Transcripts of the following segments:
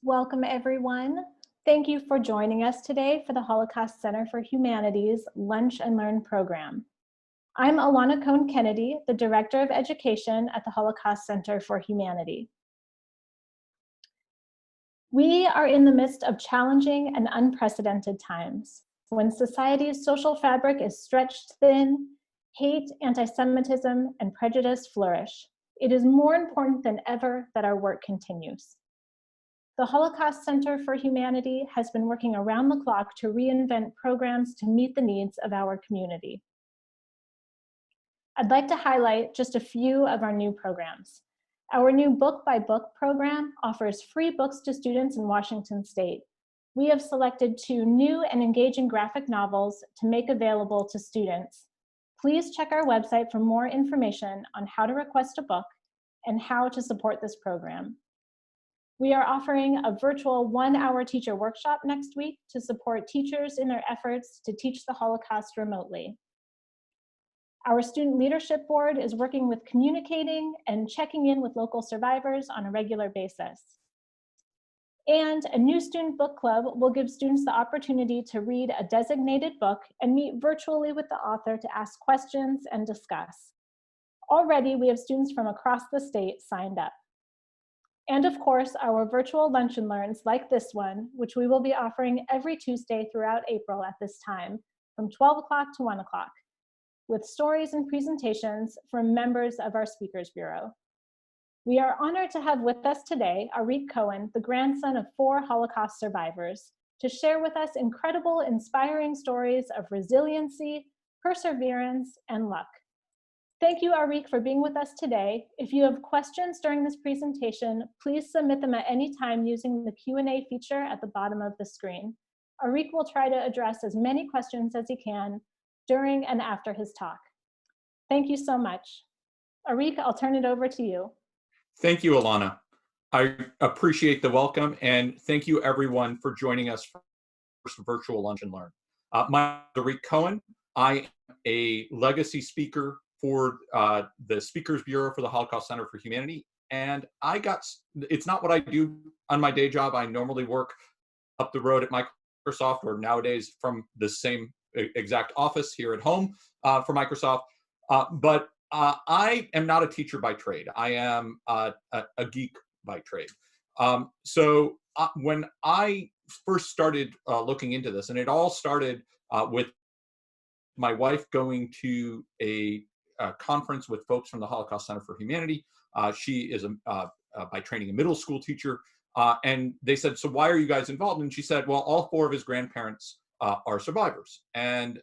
Welcome, everyone. Thank you for joining us today for the Holocaust Center for Humanities Lunch and Learn program. I'm Alana Cohn-Kennedy, the Director of Education at the Holocaust Center for Humanity. We are in the midst of challenging and unprecedented times, when society's social fabric is stretched thin, hate, anti-Semitism, and prejudice flourish. It is more important than ever that our work continues. The Holocaust Center for Humanity has been working around the clock to reinvent programs to meet the needs of our community. I'd like to highlight just a few of our new programs. Our new Book by Book program offers free books to students in Washington State. We have selected 2 new and engaging graphic novels to make available to students. Please check our website for more information on how to request a book and how to support this program. We are offering a virtual 1-hour teacher workshop next week to support teachers in their efforts to teach the Holocaust remotely. Our Student Leadership Board is working with communicating and checking in with local survivors on a regular basis. And a new student book club will give students the opportunity to read a designated book and meet virtually with the author to ask questions and discuss. Already, we have students from across the state signed up. And of course, our virtual lunch and learns like this one, which we will be offering every Tuesday throughout April at this time, from 12 o'clock to 1 o'clock, with stories and presentations from members of our Speakers Bureau. We are honored to have with us today Arik Cohen, the grandson of 4 Holocaust survivors, to share with us incredible, inspiring stories of resiliency, perseverance, and luck. Thank you, Arik, for being with us today. If you have questions during this presentation, please submit them at any time using the Q&A feature at the bottom of the screen. Arik will try to address as many questions as he can during and after his talk. Thank you so much. Arik, I'll turn it over to you. Thank you, Alana. I appreciate the welcome, and thank you everyone for joining us for this virtual Lunch and Learn. My name is Arik Cohen. I am a legacy speaker for the Speakers Bureau for the Holocaust Center for Humanity. And it's not what I do on my day job. I normally work up the road at Microsoft, or nowadays from the same exact office here at home for Microsoft. But I am not a teacher by trade. I am a geek by trade. So when I first started looking into this, and it all started with my wife going to a conference with folks from the Holocaust Center for Humanity. She is by training a middle school teacher. And they said, so why are you guys involved? And she said, well, all 4 of his grandparents are survivors. And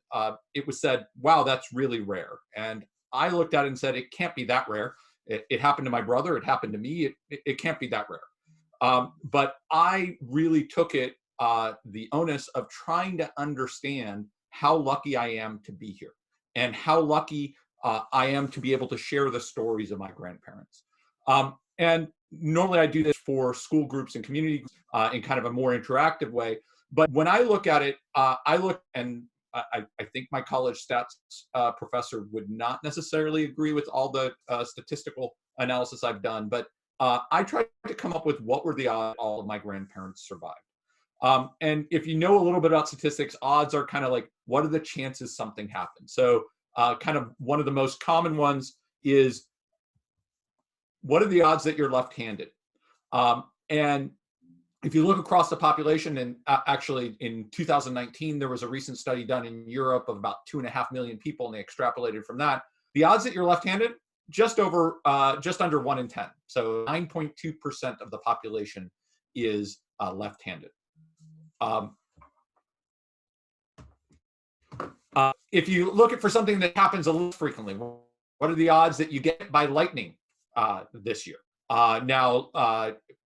it was said, wow, that's really rare. And I looked at it and said, it can't be that rare. It happened to my brother. It happened to me. It can't be that rare. But I really took it, the onus of trying to understand how lucky I am to be here and how lucky I am to be able to share the stories of my grandparents. And normally I do this for school groups and community groups in kind of a more interactive way. But when I look at it, I think my college stats professor would not necessarily agree with all the statistical analysis I've done, but I tried to come up with what were the odds all of my grandparents survived. And if you know a little bit about statistics, odds are kind of like, what are the chances something happens? So kind of one of the most common ones is, what are the odds that you're left-handed? And if you look across the population, and actually in 2019, there was a recent study done in Europe of about 2.5 million people, and they extrapolated from that. The odds that you're left-handed, just under 1 in 10. So 9.2% of the population is left-handed. If you look at for something that happens a little frequently, what are the odds that you get hit by lightning this year?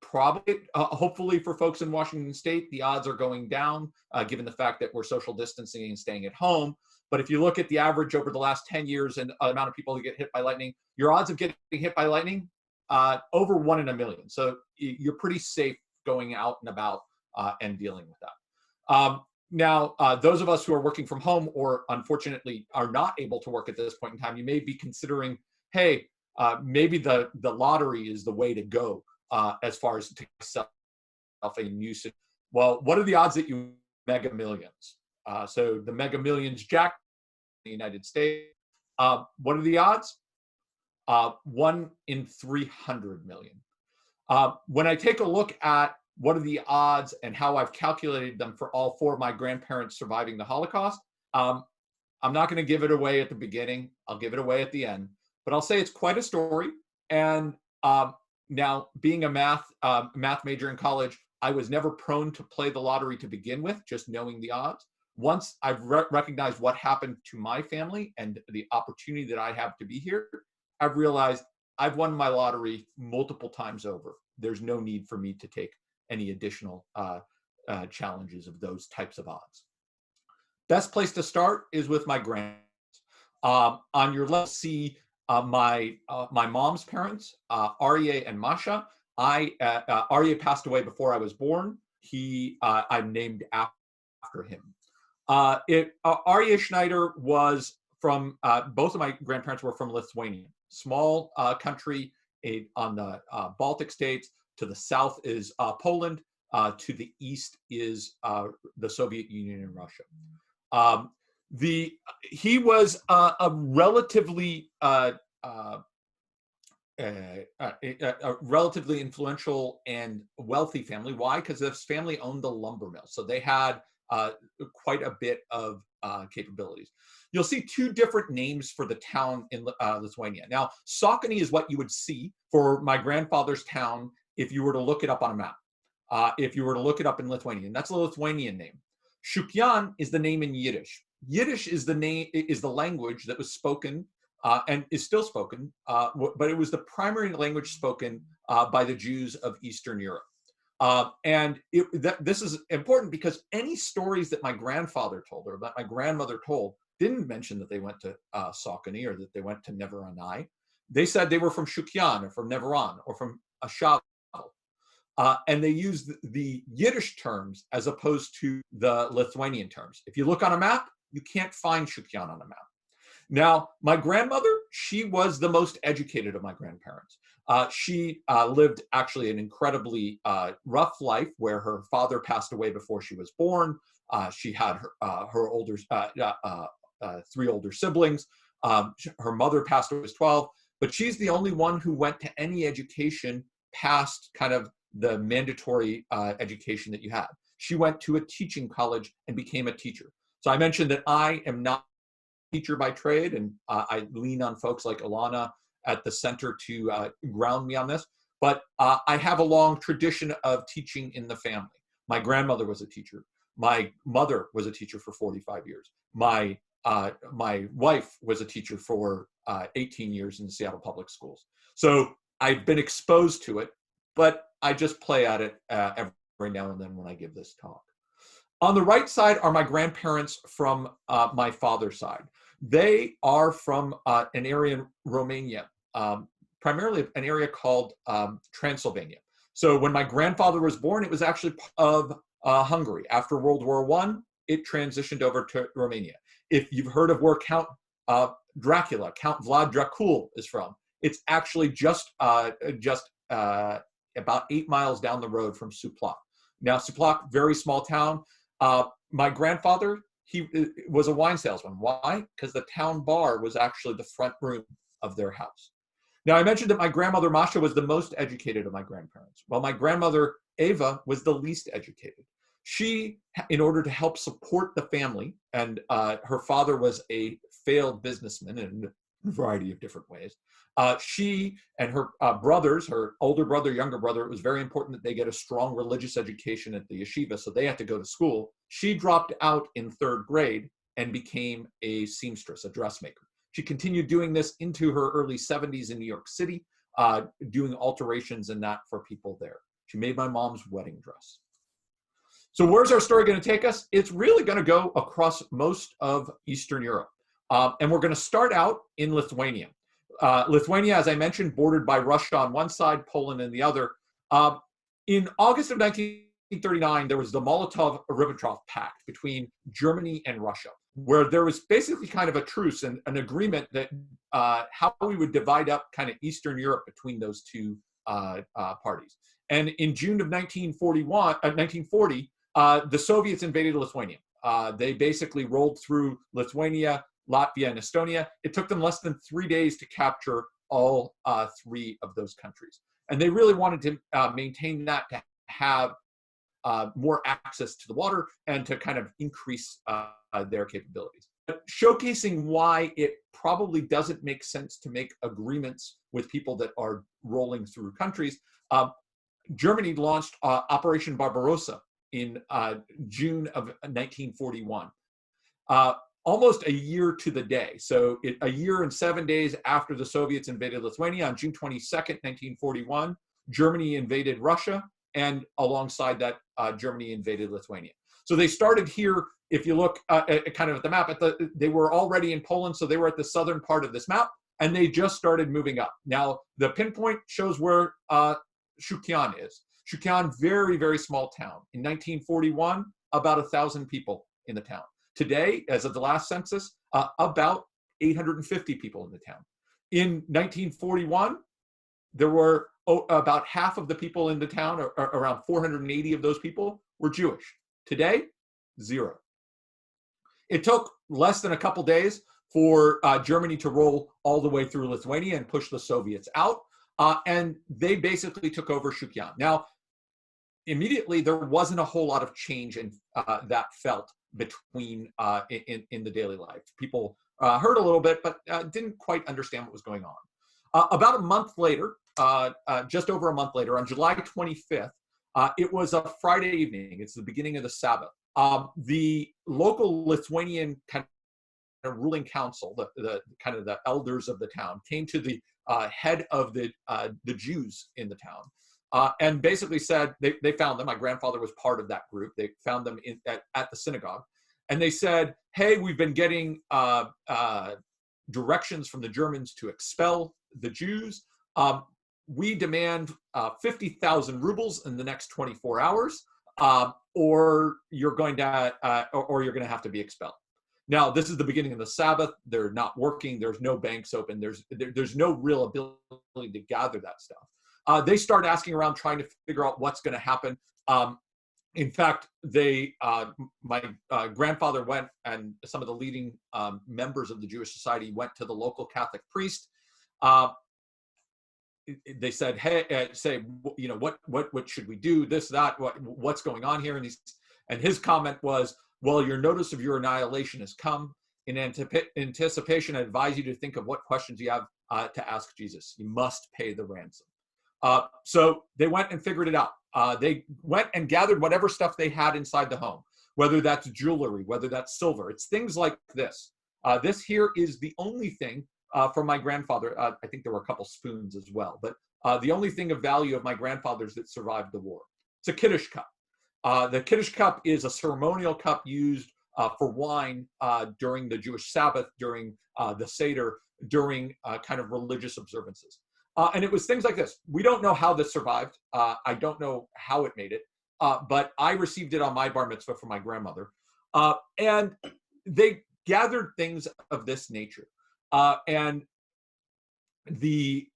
Probably, hopefully for folks in Washington State, the odds are going down given the fact that we're social distancing and staying at home. But if you look at the average over the last 10 years and the amount of people who get hit by lightning, your odds of getting hit by lightning, over 1 in a million. So you're pretty safe going out and about and dealing with that. Now, those of us who are working from home or unfortunately are not able to work at this point in time, you may be considering, hey, maybe the lottery is the way to go as far as to sell a new city. Well, what are the odds that you mega millions? So the mega millions jack in the United States. What are the odds? 1 in 300 million. When I take a look at what are the odds and how I've calculated them for all 4 of my grandparents surviving the Holocaust, I'm not going to give it away at the beginning. I'll give it away at the end. But I'll say it's quite a story. And now, being a math major in college, I was never prone to play the lottery to begin with, just knowing the odds. Once I've recognized what happened to my family and the opportunity that I have to be here, I've realized I've won my lottery multiple times over. There's no need for me to take any additional challenges of those types of odds. Best place to start is with my grandparents. On your left, see my mom's parents, Aryeh and Masha. Aryeh passed away before I was born. I'm named after him. Aryeh Schneider was from, both of my grandparents were from Lithuania, small country on the Baltic states. To the south is Poland. To the east is the Soviet Union and Russia. He was a relatively relatively influential and wealthy family. Why? Because his family owned the lumber mill, so they had quite a bit of capabilities. You'll see 2 different names for the town in Lithuania. Now, Saucony is what you would see for my grandfather's town if you were to look it up on a map. If you were to look it up in Lithuanian, that's a Lithuanian name. Shukyan is the name in Yiddish. Yiddish is the language that was spoken and is still spoken, but it was the primary language spoken by the Jews of Eastern Europe. This is important because any stories that my grandfather told or that my grandmother told didn't mention that they went to Saucony or that they went to Neveranai. They said they were from Shukyan or from Neveran or from Shavei. And they used the Yiddish terms as opposed to the Lithuanian terms. If you look on a map, you can't find Shukyan on a map. Now, my grandmother, she was the most educated of my grandparents. She lived actually an incredibly rough life where her father passed away before she was born. She had her older 3 older siblings. Her mother passed away when she was 12, but she's the only one who went to any education past kind of the mandatory education that you had. She went to a teaching college and became a teacher. So I mentioned that I am not a teacher by trade, and I lean on folks like Ilana at the center to ground me on this. But I have a long tradition of teaching in the family. My grandmother was a teacher. My mother was a teacher for 45 years. My wife was a teacher for 18 years in the Seattle Public Schools. So I've been exposed to it, but I just play at it every now and then when I give this talk. On the right side are my grandparents from my father's side. They are from an area in Romania, primarily an area called Transylvania. So when my grandfather was born, it was actually part of Hungary. After World War I, it transitioned over to Romania. If you've heard of where Count Dracula, Count Vlad Dracul is from, it's actually just about 8 miles down the road from Supplac. Now, Supplac, very small town. My grandfather, he was a wine salesman. Why? Because the town bar was actually the front room of their house. Now, I mentioned that my grandmother, Masha, was the most educated of my grandparents. Well, my grandmother, Ava, was the least educated. She, in order to help support the family, and her father was a failed businessman in a variety of different ways, she and her brothers, her older brother, younger brother, it was very important that they get a strong religious education at the yeshiva, so they had to go to school. She dropped out in 3rd grade and became a seamstress, a dressmaker. She continued doing this into her early 70s in New York City, doing alterations and that for people there. She made my mom's wedding dress. So where's our story going to take us? It's really going to go across most of Eastern Europe. And we're going to start out in Lithuania. Lithuania, as I mentioned, bordered by Russia on one side, Poland on the other. In August of 1939, there was the Molotov-Ribbentrop Pact between Germany and Russia, where there was basically kind of a truce and an agreement that how we would divide up kind of Eastern Europe between those two parties. And in June of 1940, the Soviets invaded Lithuania. They basically rolled through Lithuania, Latvia, and Estonia. It took them less than 3 days to capture all three of those countries. And they really wanted to maintain that, to have more access to the water and to kind of increase their capabilities. But showcasing why it probably doesn't make sense to make agreements with people that are rolling through countries, Germany launched Operation Barbarossa in June of 1941. Almost a year to the day. So a year and 7 days after the Soviets invaded Lithuania, on June 22nd, 1941, Germany invaded Russia, and alongside that, Germany invaded Lithuania. So they started here. If you look kind of at the map, they were already in Poland, so they were at the southern part of this map, and they just started moving up. Now, the pinpoint shows where Shukian is. Shukian, very, very small town. In 1941, about 1,000 people in the town. Today, as of the last census, about 850 people in the town. In 1941, there were about half of the people in the town, or around 480 of those people, were Jewish. Today, 0. It took less than a couple days for Germany to roll all the way through Lithuania and push the Soviets out, and they basically took over Shukian. Now, immediately, there wasn't a whole lot of change in that felt between in the daily life. People heard a little bit, but didn't quite understand what was going on. About a month later, just over a month later, on July 25th, it was a Friday evening. It's the beginning of the Sabbath. The local Lithuanian kind of ruling council, the kind of the elders of the town, came to the head of the Jews in the town, and basically said, they found them. My grandfather was part of that group. They found them at the synagogue, and they said, "Hey, we've been getting directions from the Germans to expel the Jews. We demand 50,000 rubles in the next 24 hours, or you're going to have to be expelled." Now, this is the beginning of the Sabbath. They're not working. There's no banks open. There's no real ability to gather that stuff. They start asking around, trying to figure out what's going to happen. In fact, my grandfather went, and some of the leading members of the Jewish Society went to the local Catholic priest. They said, "Hey, what should we do? This, that, what's going on here?" And his comment was, "Well, your notice of your annihilation has come. In anticipation, I advise you to think of what questions you have to ask Jesus. You must pay the ransom." So they went and figured it out. They went and gathered whatever stuff they had inside the home, whether that's jewelry, whether that's silver. It's things like this. This here is the only thing from my grandfather. I think there were a couple spoons as well, but the only thing of value of my grandfather's that survived the war. It's a Kiddush cup. The Kiddush cup is a ceremonial cup used for wine during the Jewish Sabbath, during the Seder, during kind of religious observances. And it was things like this. We don't know how this survived. I don't know how it made it, but I received it on my bar mitzvah from my grandmother. And they gathered things of this nature. And they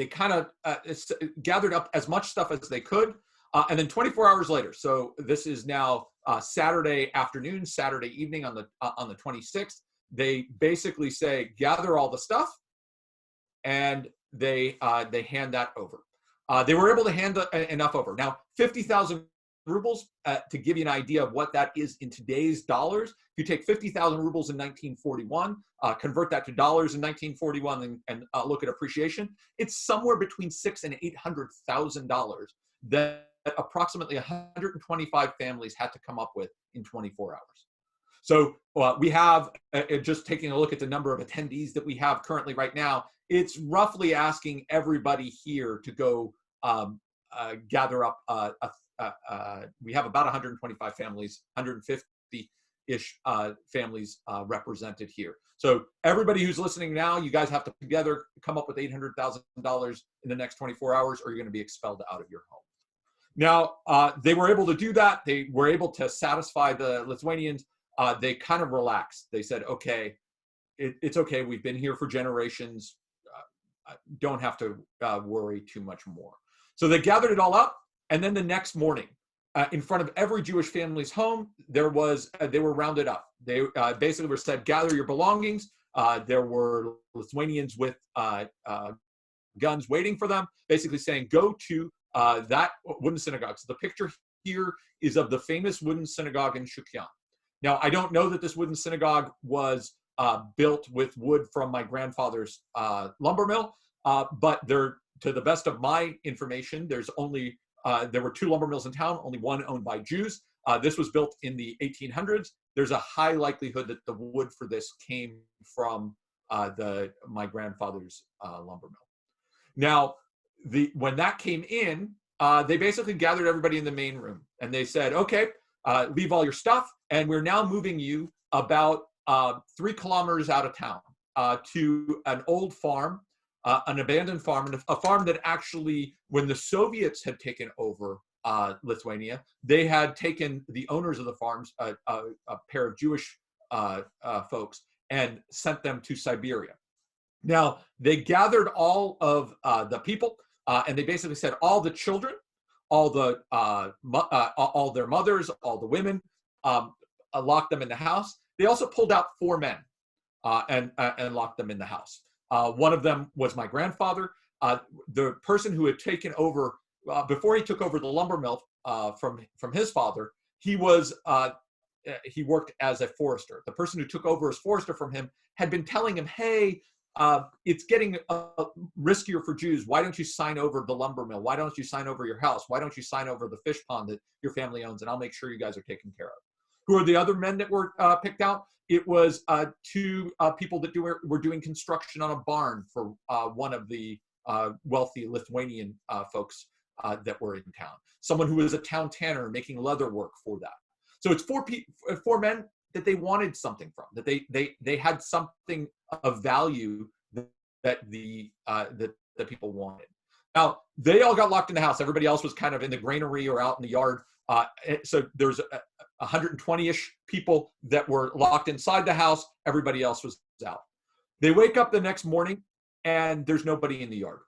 kind of gathered up as much stuff as they could. And then 24 hours later, so this is now Saturday afternoon, Saturday evening on the 26th, they basically say, gather all the stuff, and they hand that over. They were able to hand enough over. Now, 50,000 rubles, to give you an idea of what that is in today's dollars. If you take 50,000 rubles in 1941, convert that to dollars in 1941, and look at appreciation, it's somewhere between $600,000 and $800,000 that approximately 125 families had to come up with in 24 hours. So we have, just taking a look at the number of attendees that we have currently right now, it's roughly asking everybody here to go gather up, we have about 125 families, 150-ish families represented here. So everybody who's listening now, you guys have to together come up with $800,000 in the next 24 hours, or you're going to be expelled out of your home. Now, they were able to do that. They were able to satisfy the Lithuanians. They kind of relaxed. They said, okay, it's okay. We've been here for generations. Don't have to worry too much more. So they gathered it all up, and then the next morning, in front of every Jewish family's home, they were rounded up. They basically were said, gather your belongings. There were Lithuanians with guns waiting for them, basically saying, go to that wooden synagogue. So the picture here is of the famous wooden synagogue in Shukyan. Now, I don't know that this wooden synagogue was built with wood from my grandfather's lumber mill, but to the best of my information, there were 2 lumber mills in town, only one owned by Jews. This was built in the 1800s. There's a high likelihood that the wood for this came from my grandfather's lumber mill. Now, when that came in, they basically gathered everybody in the main room, and they said, okay, leave all your stuff, and we're now moving you about 3 kilometers out of town to an old farm, an abandoned farm, and a farm that actually, when the Soviets had taken over Lithuania, they had taken the owners of the farms, a pair of Jewish folks, and sent them to Siberia. Now, they gathered all of the people, and they basically said all the children, all their mothers, all the women, locked them in the house. They also pulled out 4 men and locked them in the house. One of them was my grandfather. The person who had taken over, before he took over the lumber mill from his father, he worked as a forester. The person who took over as forester from him had been telling him, hey, it's getting riskier for Jews. Why don't you sign over the lumber mill? Why don't you sign over your house? Why don't you sign over the fish pond that your family owns? And I'll make sure you guys are taken care of. Who are the other men that were picked out? It was 2 people that were doing construction on a barn for one of the wealthy Lithuanian folks that were in town. Someone who was a town tanner making leather work for that. So it's 4 men that they wanted something from, that they had something of value that the people wanted. Now, they all got locked in the house. Everybody else was kind of in the granary or out in the yard. So there's 120-ish people that were locked inside the house. Everybody else was out. They wake up the next morning, and there's nobody in the yard.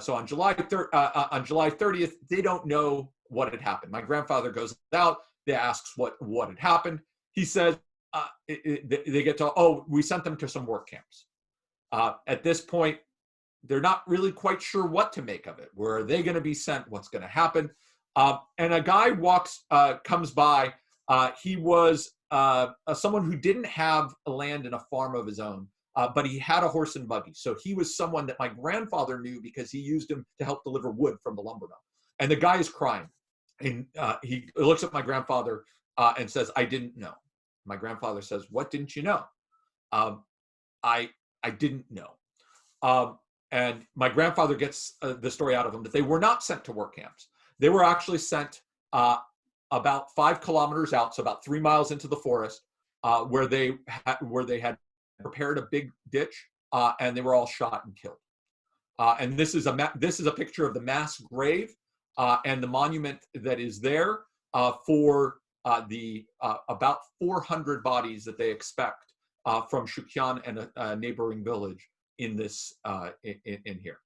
So on July 30th, they don't know what had happened. My grandfather goes out. They asks what had happened. He says, they get to, oh, we sent them to some work camps. At this point, they're not really quite sure what to make of it. Where are they going to be sent? What's going to happen? And a guy comes by. He was someone who didn't have a land and a farm of his own, but he had a horse and buggy. So he was someone that my grandfather knew because he used him to help deliver wood from the lumber mill. And the guy is crying. And he looks at my grandfather and says, I didn't know. My grandfather says, what didn't you know? I didn't know. And my grandfather gets the story out of him that they were not sent to work camps. They were actually sent about 5 kilometers out, so about 3 miles into the forest, where they had prepared a big ditch, and they were all shot and killed. And this is a picture of the mass grave and the monument that is there for the about 400 bodies that they expect from Shukyan and a neighboring village in this in here.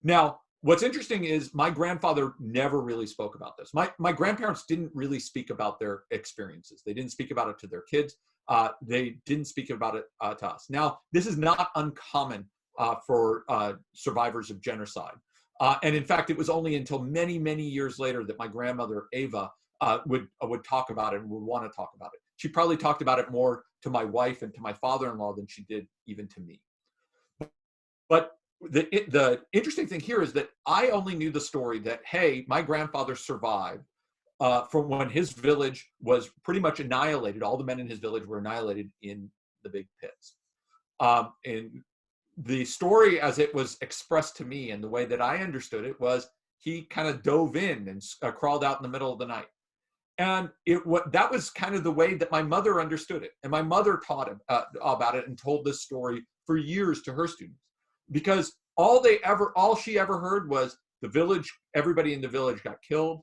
Now, what's interesting is my grandfather never really spoke about this. My grandparents didn't really speak about their experiences. They didn't speak about it to their kids. They didn't speak about it to us. Now, this is not uncommon for survivors of genocide. And in fact, it was only until many, many years later that my grandmother, Ava, would talk about it and would want to talk about it. She probably talked about it more to my wife and to my father-in-law than she did even to me. But the interesting thing here is that I only knew the story that, hey, my grandfather survived from when his village was pretty much annihilated. All the men in his village were annihilated in the big pits. And the story as it was expressed to me and the way that I understood it was he kind of dove in and crawled out in the middle of the night. And that was kind of the way that my mother understood it. And my mother taught about it and told this story for years to her students. Because all she ever heard was the village, everybody in the village got killed.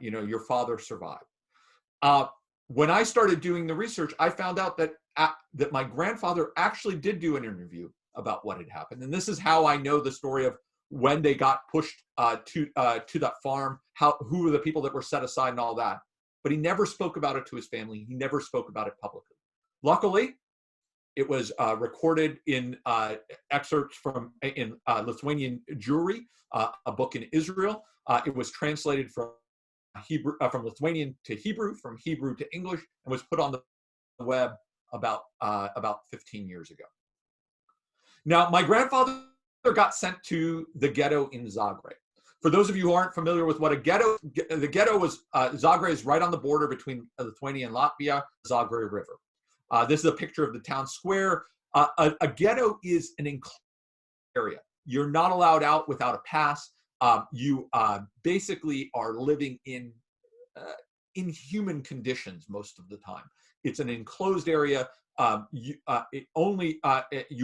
Your father survived. When I started doing the research, I found out that my grandfather actually did do an interview about what had happened. And this is how I know the story of when they got pushed to that farm, who were the people that were set aside and all that. But he never spoke about it to his family. He never spoke about it publicly. Luckily, it was recorded in excerpts from Lithuanian Jewry, a book in Israel. It was translated from Hebrew, from Lithuanian to Hebrew, from Hebrew to English, and was put on the web about 15 years ago. Now, my grandfather got sent to the ghetto in Zagre. For those of you who aren't familiar with what the ghetto was, Zagre is right on the border between Lithuania and Latvia, Zagre River. This is a picture of the town square. A ghetto is an enclosed area. You're not allowed out without a pass. You basically are living in inhuman conditions most of the time. It's an enclosed area. You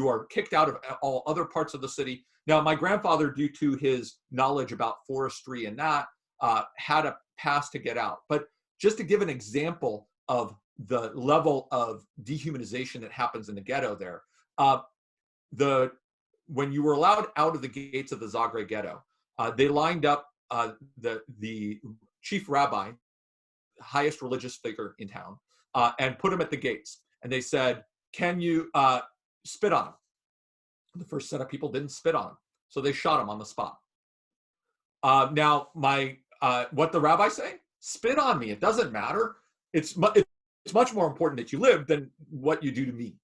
are kicked out of all other parts of the city. Now, my grandfather, due to his knowledge about forestry and that, had a pass to get out. But just to give an example of the level of dehumanization that happens in the ghetto there, when you were allowed out of the gates of the Zagre ghetto, they lined up the chief rabbi, highest religious figure in town, and put him at the gates. And they said, "Can you spit on him?" The first set of people didn't spit on him, so they shot him on the spot. Now, what the rabbi say? Spit on me. It doesn't matter. It's much more important that you live than what you do to me.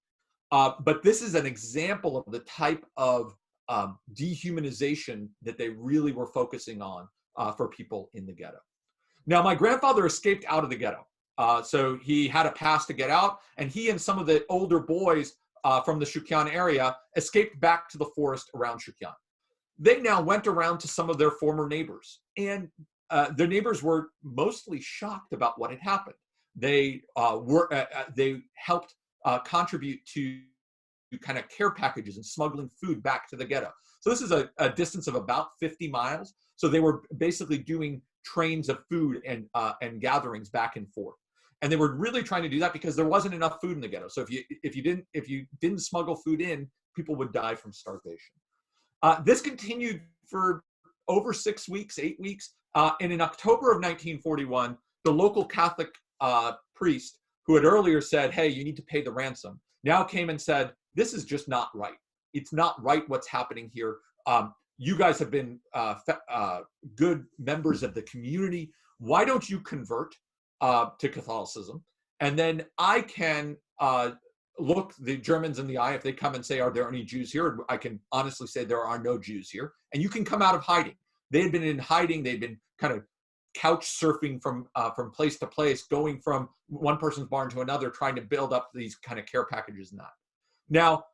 But this is an example of the type of dehumanization that they really were focusing on for people in the ghetto. Now, my grandfather escaped out of the ghetto. So he had a pass to get out, and he and some of the older boys from the Shukyan area escaped back to the forest around Shukyan. They now went around to some of their former neighbors, and their neighbors were mostly shocked about what had happened. They helped contribute to kind of care packages and smuggling food back to the ghetto. So this is a distance of about 50 miles. So they were basically doing trains of food and gatherings back and forth. And they were really trying to do that because there wasn't enough food in the ghetto. So if you didn't smuggle food in, people would die from starvation. This continued for over 6 weeks, 8 weeks. And in October of 1941, the local Catholic priest, who had earlier said, "Hey, you need to pay the ransom," now came and said, "This is just not right. It's not right what's happening here. You guys have been good members of the community. Why don't you convert to Catholicism? And then I can look the Germans in the eye if they come and say, 'Are there any Jews here?' I can honestly say there are no Jews here. And you can come out of hiding." They had been in hiding. They'd been kind of couch surfing from place to place, going from one person's barn to another, trying to build up these kind of care packages and that. Now,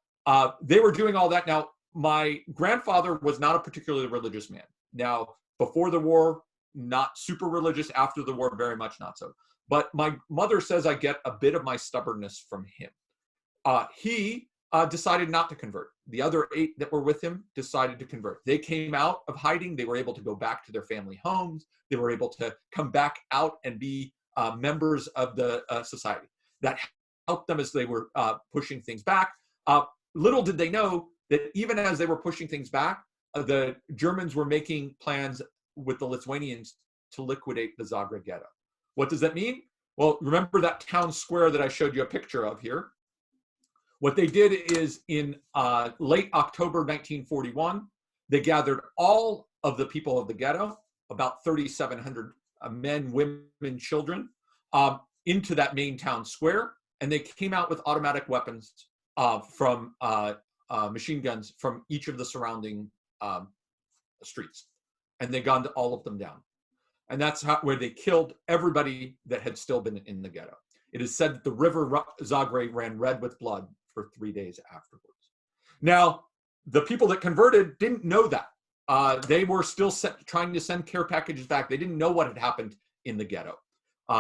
they were doing all that. Now, my grandfather was not a particularly religious man. Now, before the war, not super religious. After the war, very much not so. But my mother says I get a bit of my stubbornness from him. He decided not to convert. The other 8 that were with him decided to convert. They came out of hiding. They were able to go back to their family homes. They were able to come back out and be members of the society. That helped them as they were pushing things back. Little did they know that even as they were pushing things back, the Germans were making plans with the Lithuanians to liquidate the Zagre ghetto. What does that mean? Well, remember that town square that I showed you a picture of here? What they did is in late October 1941, they gathered all of the people of the ghetto, about 3,700 men, women, children, into that main town square, and they came out with automatic weapons from machine guns from each of the surrounding streets, and they gunned all of them down. And that's where they killed everybody that had still been in the ghetto. It is said that the river Zagre ran red with blood for 3 days afterwards. Now, the people that converted didn't know that. They were still trying to send care packages back. They didn't know what had happened in the ghetto.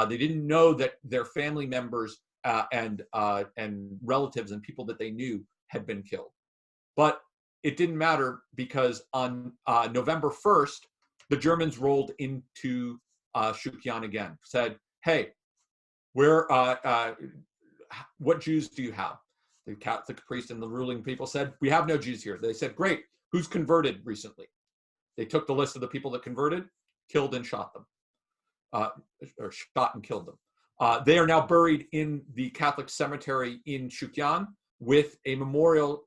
They didn't know that their family members and relatives and people that they knew had been killed. But it didn't matter because on November 1st, the Germans rolled into Shukyan again, said, "Hey, what Jews do you have?" The Catholic priest and the ruling people said, "We have no Jews here." They said, "Great, who's converted recently?" They took the list of the people that converted, killed and shot them, or shot and killed them. They are now buried in the Catholic cemetery in Shukyan with a memorial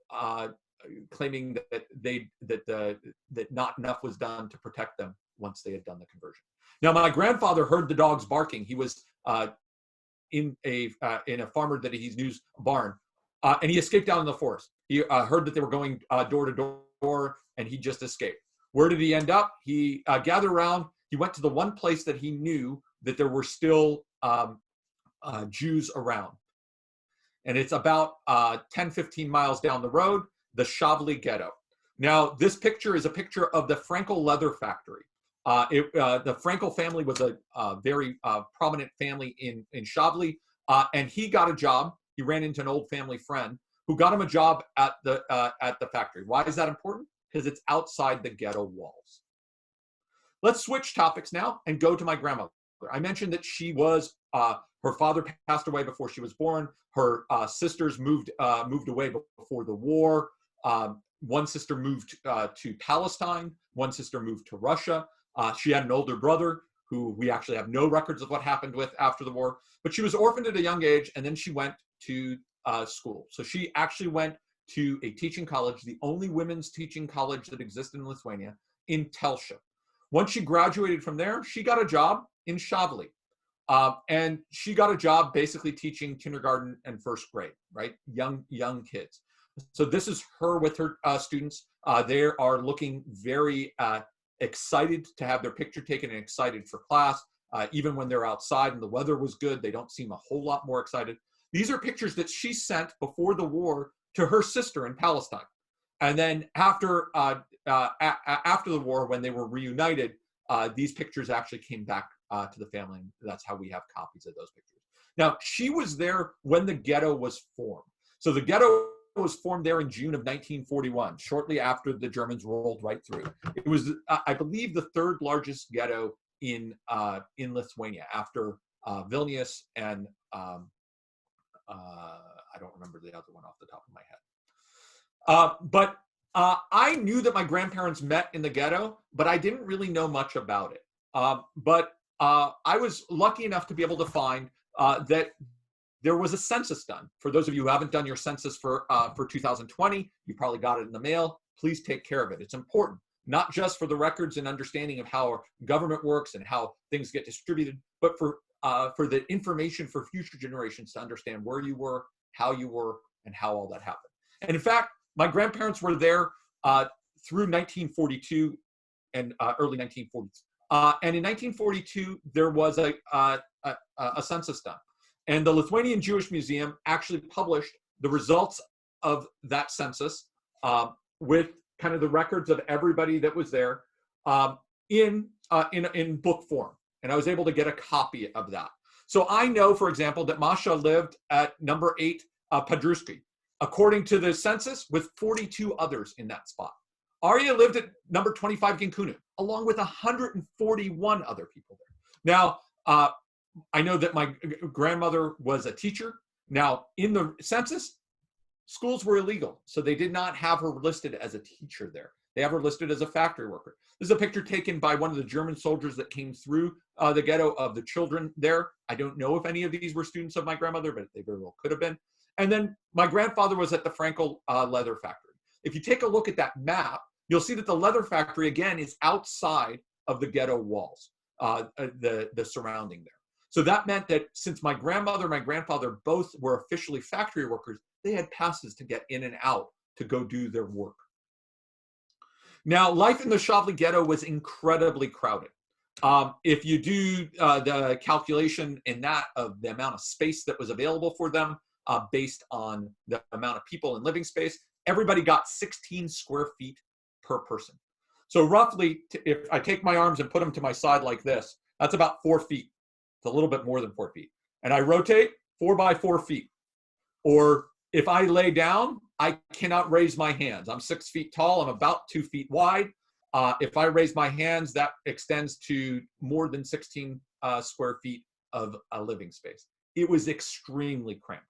claiming that not enough was done to protect them once they had done the conversion. Now, my grandfather heard the dogs barking. He was in a farmer that he knew's barn, and he escaped down in the forest. He heard that they were going door to door, and he just escaped. Where did he end up? He gathered around. He went to the one place that he knew that there were still Jews around. And it's about 10, 15 miles down the road, the Shavei Ghetto. Now, this picture is a picture of the Frankel leather factory. The Frankel family was a very prominent family in Shavei, and he got a job. He ran into an old family friend who got him a job at the factory. Why is that important? Because it's outside the ghetto walls. Let's switch topics now and go to my grandmother. I mentioned that she was, her father passed away before she was born. Her sisters moved away before the war. One sister moved to Palestine. One sister moved to Russia. She had an older brother who we actually have no records of what happened with after the war. But she was orphaned at a young age, and then she went to school. So she actually went to a teaching college, the only women's teaching college that existed in Lithuania, in Telšiai. Once she graduated from there, she got a job in Shavei. And she got a job basically teaching kindergarten and first grade, right? Young kids. So this is her with her students. They are looking very excited to have their picture taken and excited for class. Even when they're outside and the weather was good, they don't seem a whole lot more excited. These are pictures that she sent before the war to her sister in Palestine. And then after the war, when they were reunited, these pictures actually came back to the family. And that's how we have copies of those pictures. Now, she was there when the ghetto was formed. So the ghetto was formed there in June of 1941, shortly after the Germans rolled right through. It was, I believe, the third largest ghetto in Lithuania after Vilnius and I don't remember the other one off the top of my head. But I knew that my grandparents met in the ghetto, but I didn't really know much about it. But I was lucky enough to be able to find that there was a census done. For those of you who haven't done your census for 2020, you probably got it in the mail. Please take care of it. It's important, not just for the records and understanding of how our government works and how things get distributed, but for the information for future generations to understand where you were, how you were, and how all that happened. And in fact, my grandparents were there through 1942 and early 1940s. And in 1942, there was a census done. And the Lithuanian Jewish Museum actually published the results of that census with kind of the records of everybody that was there in book form. And I was able to get a copy of that. So I know, for example, that Masha lived at number 8 Padruski, according to the census, with 42 others in that spot. Arya lived at number 25 Ginkunu, along with 141 other people there. Now, I know that my grandmother was a teacher. Now, in the census, schools were illegal, so they did not have her listed as a teacher there. They have her listed as a factory worker. This is a picture taken by one of the German soldiers that came through the ghetto of the children there. I don't know if any of these were students of my grandmother, but they very well could have been. And then my grandfather was at the Frankel leather factory. If you take a look at that map, you'll see that the leather factory, again, is outside of the ghetto walls, the surrounding there. So that meant that since my grandmother and my grandfather both were officially factory workers, they had passes to get in and out to go do their work. Now, life in the Shavei ghetto was incredibly crowded. If you do the calculation in that of the amount of space that was available for them based on the amount of people in living space, everybody got 16 square feet per person. So roughly, if I take my arms and put them to my side like this, that's about 4 feet. It's a little bit more than 4 feet. And I rotate 4 by 4 feet. Or if I lay down, I cannot raise my hands. I'm 6 feet tall. I'm about 2 feet wide. If I raise my hands, that extends to more than 16 square feet of a living space. It was extremely cramped.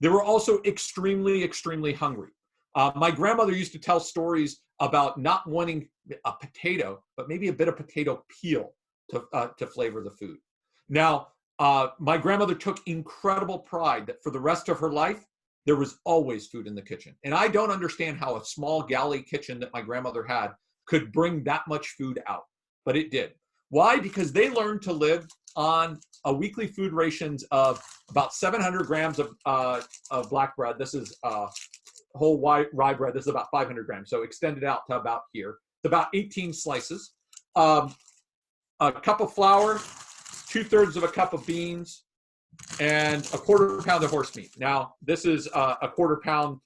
They were also extremely, extremely hungry. My grandmother used to tell stories about not wanting a potato, but maybe a bit of potato peel to flavor the food. Now, my grandmother took incredible pride that for the rest of her life, there was always food in the kitchen. And I don't understand how a small galley kitchen that my grandmother had could bring that much food out, but it did. Why? Because they learned to live on a weekly food rations of about 700 grams of black bread. This is whole rye bread. This is about 500 grams. So extended out to about here. It's about 18 slices. A cup of flour, 2/3 of a cup of beans, and a 1/4 pound of horse meat. Now, this is a 1/4 pound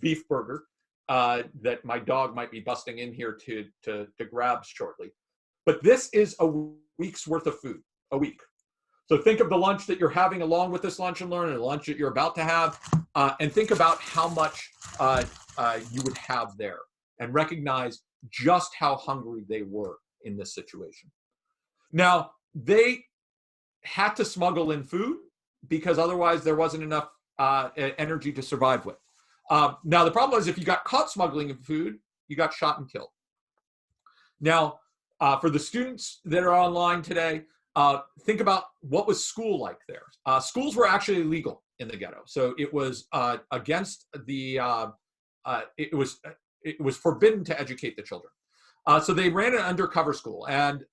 beef burger that my dog might be busting in here to grab shortly. But this is a week's worth of food, a week. So think of the lunch that you're having along with this Lunch and Learn, and the lunch that you're about to have, and think about how much you would have there, and recognize just how hungry they were in this situation. Now, they had to smuggle in food because otherwise there wasn't enough energy to survive with. Now, the problem was if you got caught smuggling in food, you got shot and killed. Now, for the students that are online today, think about what was school like there. Schools were actually illegal in the ghetto, so it was against the. It was forbidden to educate the children. So they ran an undercover school, and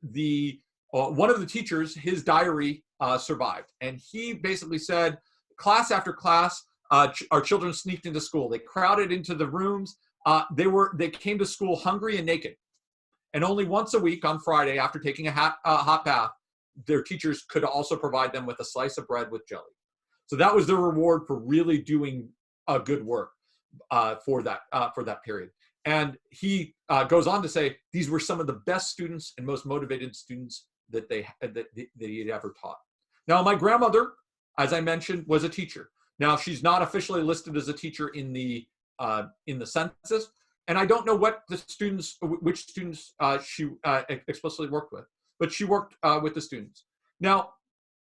one of the teachers, his diary survived, and he basically said, class after class, our children sneaked into school. They crowded into the rooms. They came to school hungry and naked, and only once a week on Friday, after taking a hot bath, their teachers could also provide them with a slice of bread with jelly. So that was their reward for really doing a good work for that period. And he goes on to say these were some of the best students and most motivated students that he had ever taught. Now, my grandmother, as I mentioned, was a teacher. Now, she's not officially listed as a teacher in the census, and I don't know which students she explicitly worked with, but she worked with the students. Now,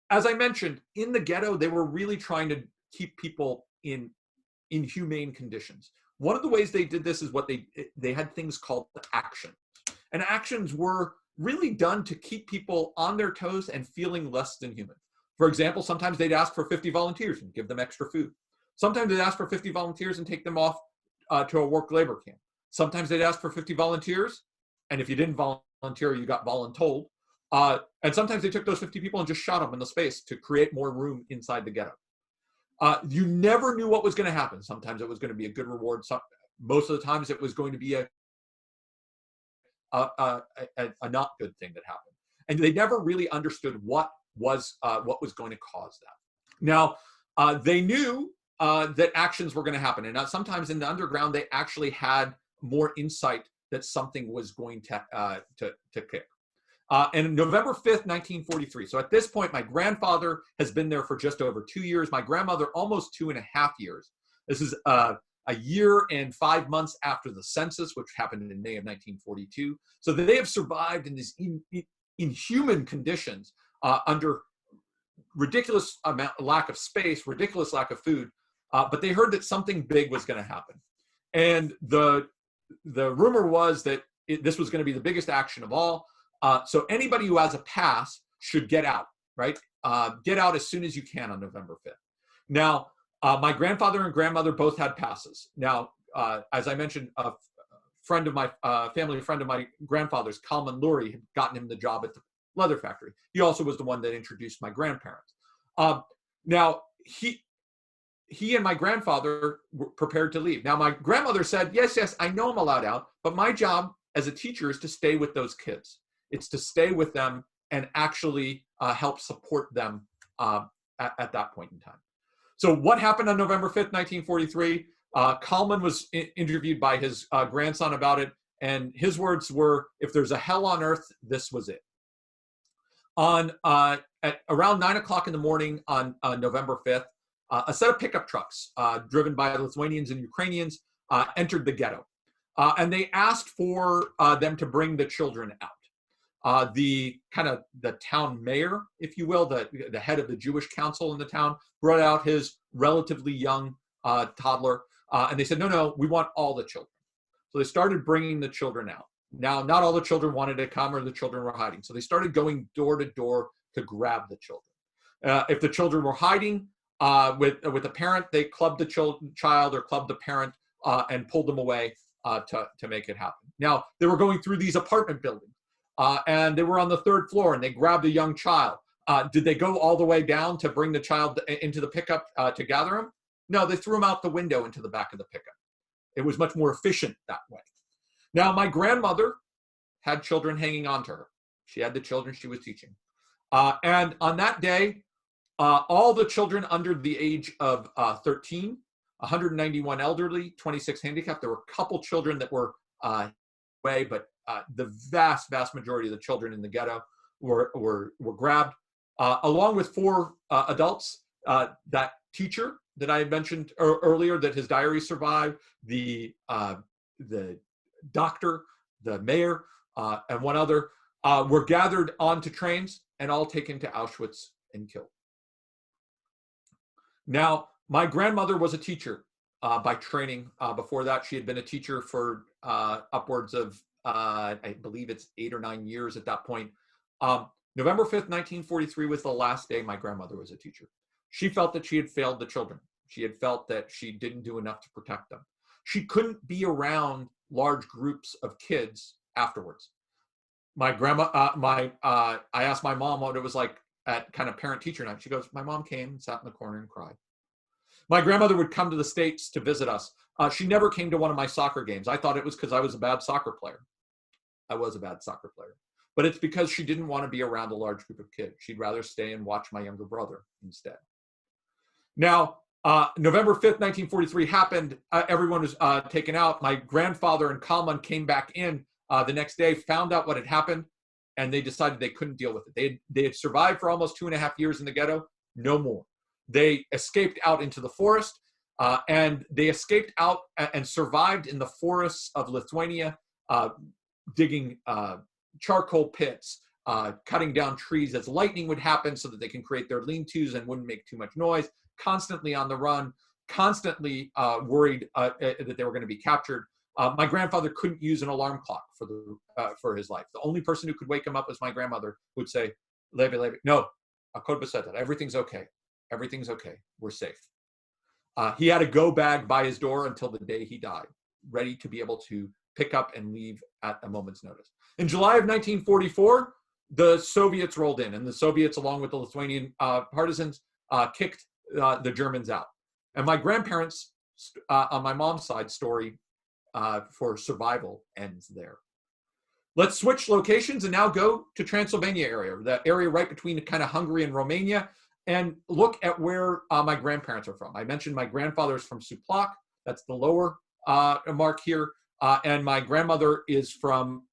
as I mentioned, in the ghetto, they were really trying to keep people in inhumane conditions. One of the ways they did this is they had things called actions. And actions were really done to keep people on their toes and feeling less than human. For example, sometimes they'd ask for 50 volunteers and give them extra food. Sometimes they'd ask for 50 volunteers and take them off to a work labor camp. Sometimes they'd ask for 50 volunteers, and if you didn't volunteer, you got voluntold. And sometimes they took those 50 people and just shot them in the space to create more room inside the ghetto. You never knew what was going to happen. Sometimes it was going to be a good reward. Most of the times it was going to be a not good thing that happened. And they never really understood what was going to cause that. Now, they knew that actions were going to happen. And sometimes in the underground, they actually had more insight that something was going to kick. And November 5th, 1943. So at this point, my grandfather has been there for just over 2 years. My grandmother, almost 2.5 years. This is a year and 5 months after the census, which happened in May of 1942. So they have survived in these inhuman conditions under ridiculous lack of space, ridiculous lack of food. But they heard that something big was going to happen. And the rumor was that this was going to be the biggest action of all. So anybody who has a pass should get out, right? Get out as soon as you can on November 5th. Now, my grandfather and grandmother both had passes. Now, as I mentioned, a friend of my family friend of my grandfather's, Kalman Lurie, had gotten him the job at the leather factory. He also was the one that introduced my grandparents. Now, he and my grandfather were prepared to leave. Now, my grandmother said, yes, I know I'm allowed out, but my job as a teacher is to stay with those kids. It's to stay with them and actually help support them at that point in time. So what happened on November 5th, 1943? Kalman was interviewed by his grandson about it, and his words were, if there's a hell on earth, this was it. At around 9 o'clock in the morning on November 5th, a set of pickup trucks driven by Lithuanians and Ukrainians entered the ghetto. And they asked for them to bring the children out. The town mayor, if you will, the head of the Jewish council in the town, brought out his relatively young toddler. And they said, no, we want all the children. So they started bringing the children out. Now, not all the children wanted to come, or the children were hiding. So they started going door to door to grab the children. If the children were hiding with a parent, they clubbed the child or clubbed the parent and pulled them away to make it happen. Now, they were going through these apartment buildings, and they were on the 3rd floor, and they grabbed a young child. Did they go all the way down to bring the child into the pickup to gather him? No, they threw him out the window into the back of the pickup. It was much more efficient that way. Now, my grandmother had children hanging on to her. She had the children she was teaching. And on that day, all the children under the age of 13, 191 elderly, 26 handicapped. There were a couple children that were away, but the vast majority of the children in the ghetto were grabbed, along with 4 adults. That teacher that I had mentioned earlier, that his diary survived, the doctor, the mayor, and one other, were gathered onto trains and all taken to Auschwitz and killed. Now, my grandmother was a teacher by training. Before that, she had been a teacher for upwards of, I believe it's 8 or 9 years at that point. November 5th, 1943 was the last day my grandmother was a teacher. She felt that she had failed the children. She had felt that she didn't do enough to protect them. She couldn't be around large groups of kids afterwards. My grandma, I asked my mom what it was like at kind of parent-teacher night. She goes, my mom came and sat in the corner and cried. My grandmother would come to the States to visit us. She never came to one of my soccer games. I thought it was because I was a bad soccer player. I was a bad soccer player. But it's because she didn't want to be around a large group of kids. She'd rather stay and watch my younger brother instead. Now, November 5th, 1943 happened. Everyone was taken out. My grandfather and Kalman came back in the next day, found out what had happened, and they decided they couldn't deal with it. They had survived for almost 2.5 years in the ghetto, no more. They escaped out into the forest, and they escaped out and survived in the forests of Lithuania, digging charcoal pits, cutting down trees as lightning would happen so that they can create their lean-tos and wouldn't make too much noise, constantly on the run, constantly worried that they were going to be captured. My grandfather couldn't use an alarm clock for his life. The only person who could wake him up was my grandmother, who would say, Leve, Leve. No, Akod Beseta, everything's okay. Everything's okay. We're safe. He had a go bag by his door until the day he died, ready to be able to pick up and leave at a moment's notice. In July of 1944, the Soviets rolled in, and the Soviets, along with the Lithuanian partisans, kicked the Germans out. And my grandparents, on my mom's side, story for survival ends there. Let's switch locations and now go to Transylvania area, the area right between kind of Hungary and Romania, and look at where my grandparents are from. I mentioned my grandfather is from Supplac. That's the lower mark here. And my grandmother is from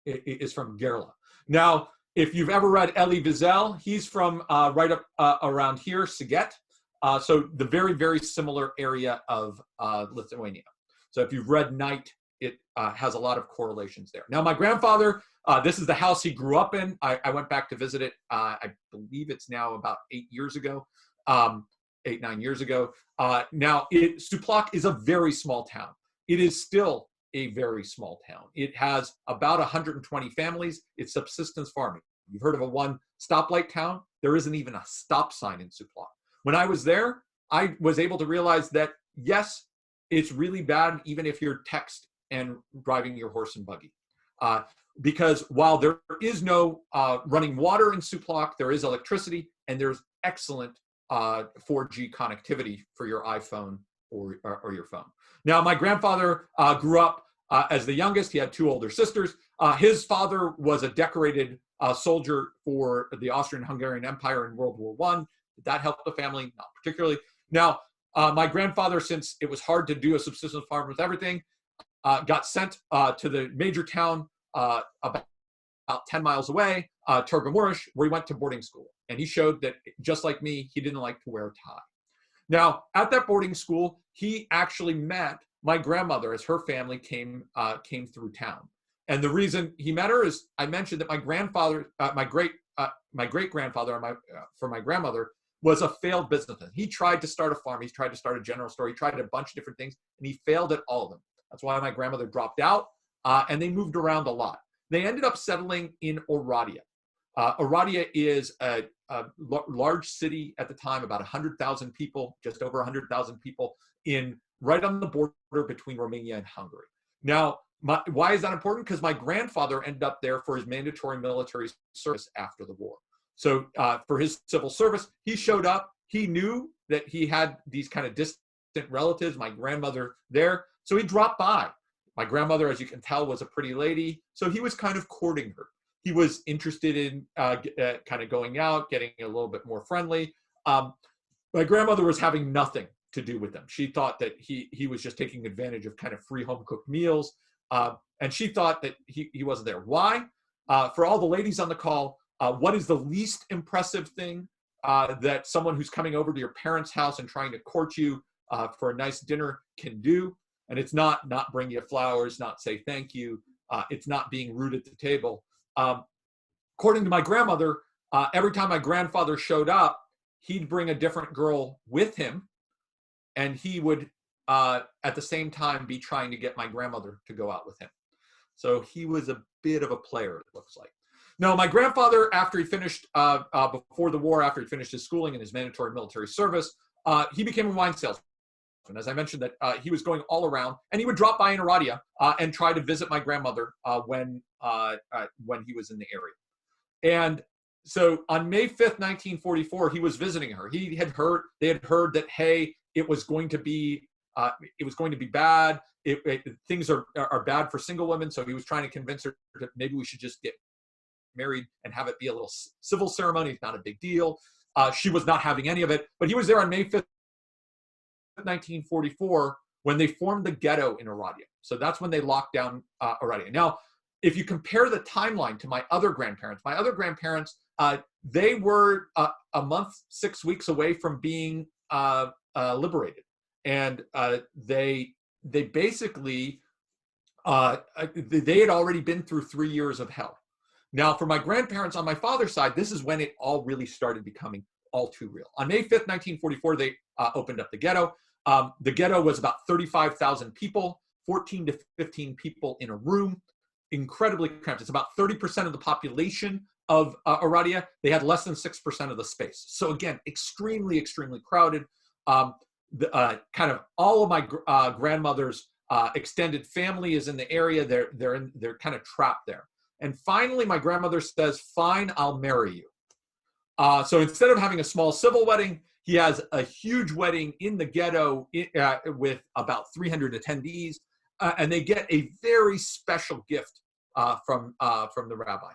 Gerla. Now, if you've ever read Elie Wiesel, he's from right up around here, Szeged. So the very, very similar area of Lithuania. So if you've read Night, it has a lot of correlations there. Now, my grandfather, this is the house he grew up in. I went back to visit it. I believe it's now about 8 years ago, 9 years ago. Now, Supplac is a very small town. It is still a very small town. It has about 120 families. It's subsistence farming. You've heard of a one stoplight town? There isn't even a stop sign in Supplac. When I was there, I was able to realize that, yes, it's really bad even if you're text and driving your horse and buggy. Because while there is no running water in Supplac, there is electricity, and there's excellent 4G connectivity for your iPhone or your phone. Now, my grandfather grew up as the youngest. He had 2 older sisters. His father was a decorated soldier for the Austrian-Hungarian Empire in World War I. That helped the family, not particularly. Now, my grandfather, since it was hard to do a subsistence farm with everything, got sent to the major town about 10 miles away, Turgamurish, where he went to boarding school. And he showed that, just like me, he didn't like to wear a tie. Now, at that boarding school, he actually met my grandmother as her family came through town. And the reason he met her is I mentioned that my grandfather, my great grandfather, for my grandmother, was a failed businessman. He tried to start a farm. He tried to start a general store. He tried a bunch of different things, and he failed at all of them. That's why my grandmother dropped out, and they moved around a lot. They ended up settling in Aradia. Aradia is a large city at the time, about 100,000 people, just over 100,000 people, right on the border between Romania and Hungary. Now, why is that important? Because my grandfather ended up there for his mandatory military service after the war. So for his civil service, he showed up. He knew that he had these kind of distant relatives, my grandmother there. So he dropped by. My grandmother, as you can tell, was a pretty lady. So he was kind of courting her. He was interested in kind of going out, getting a little bit more friendly. My grandmother was having nothing to do with them. She thought that he was just taking advantage of kind of free home cooked meals. And she thought that he wasn't there. Why? For all the ladies on the call, what is the least impressive thing that someone who's coming over to your parents' house and trying to court you for a nice dinner can do? And it's not bring you flowers, not say thank you. It's not being rude at the table. According to my grandmother, every time my grandfather showed up, he'd bring a different girl with him, and he would, at the same time, be trying to get my grandmother to go out with him. So he was a bit of a player, it looks like. No, my grandfather, after he finished, before the war, after he finished his schooling and his mandatory military service, he became a wine salesman. As I mentioned, that he was going all around, and he would drop by in Aradia and try to visit my grandmother when he was in the area. And so on May 5th, 1944, he was visiting her. They had heard that, hey, it was going to be bad. Things are bad for single women. So he was trying to convince her that maybe we should just get married and have it be a little civil ceremony. It's not a big deal. She was not having any of it, but he was there on May 5th, 1944, when they formed the Ghetto in Aradia. So that's when they locked down Aradia. Now, if you compare the timeline to my other grandparents, they were a month, 6 weeks away from being liberated. And they basically, they had already been through 3 years of hell. Now, for my grandparents on my father's side, this is when it all really started becoming all too real. On May 5th, 1944, they opened up the Ghetto. The Ghetto was about 35,000 people, 14 to 15 people in a room, incredibly cramped. It's about 30% of the population of Aradia. They had less than 6% of the space. So again, extremely, extremely crowded. Kind of all of my grandmother's extended family is in the area. They're kind of trapped there. And finally, my grandmother says, "Fine, I'll marry you." So instead of having a small civil wedding, he has a huge wedding in the Ghetto with about 300 attendees, and they get a very special gift from the rabbi.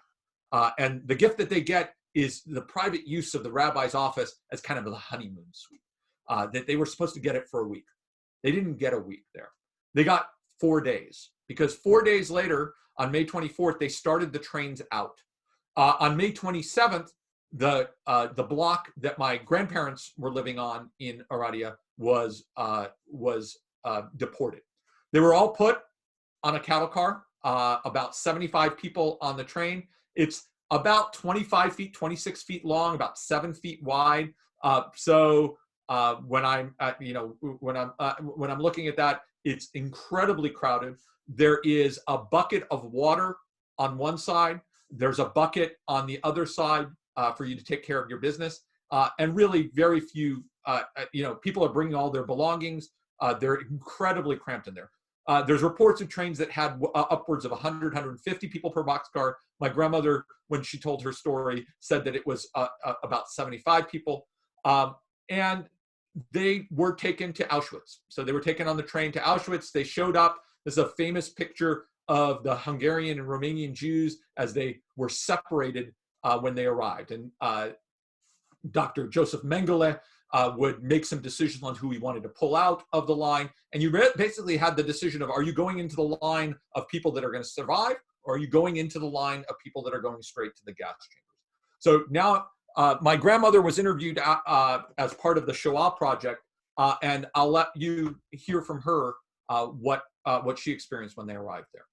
And the gift that they get is the private use of the rabbi's office as kind of the honeymoon suite. That they were supposed to get it for a week. They didn't get a week there. They got 4 days, because 4 days later, on May 24th, they started the trains out. On May 27th, the block that my grandparents were living on in Aradia was deported. They were all put on a cattle car, about 75 people on the train. It's about 25 feet, 26 feet long, about 7 feet wide. When I'm looking at that, it's incredibly crowded. There is a bucket of water on one side. There's a bucket on the other side for you to take care of your business. And really very few, people are bringing all their belongings. They're incredibly cramped in there. There's reports of trains that had upwards of 100, 150 people per boxcar. My grandmother, when she told her story, said that it was about 75 people. And they were taken to Auschwitz. So they were taken on the train to Auschwitz. They showed up. This is a famous picture of the Hungarian and Romanian Jews as they were separated when they arrived. And Dr. Joseph Mengele would make some decisions on who he wanted to pull out of the line. And you basically had the decision of, are you going into the line of people that are going to survive, or are you going into the line of people that are going straight to the gas chambers? So now my grandmother was interviewed as part of the Shoah project, and I'll let you hear from her what she experienced when they arrived there.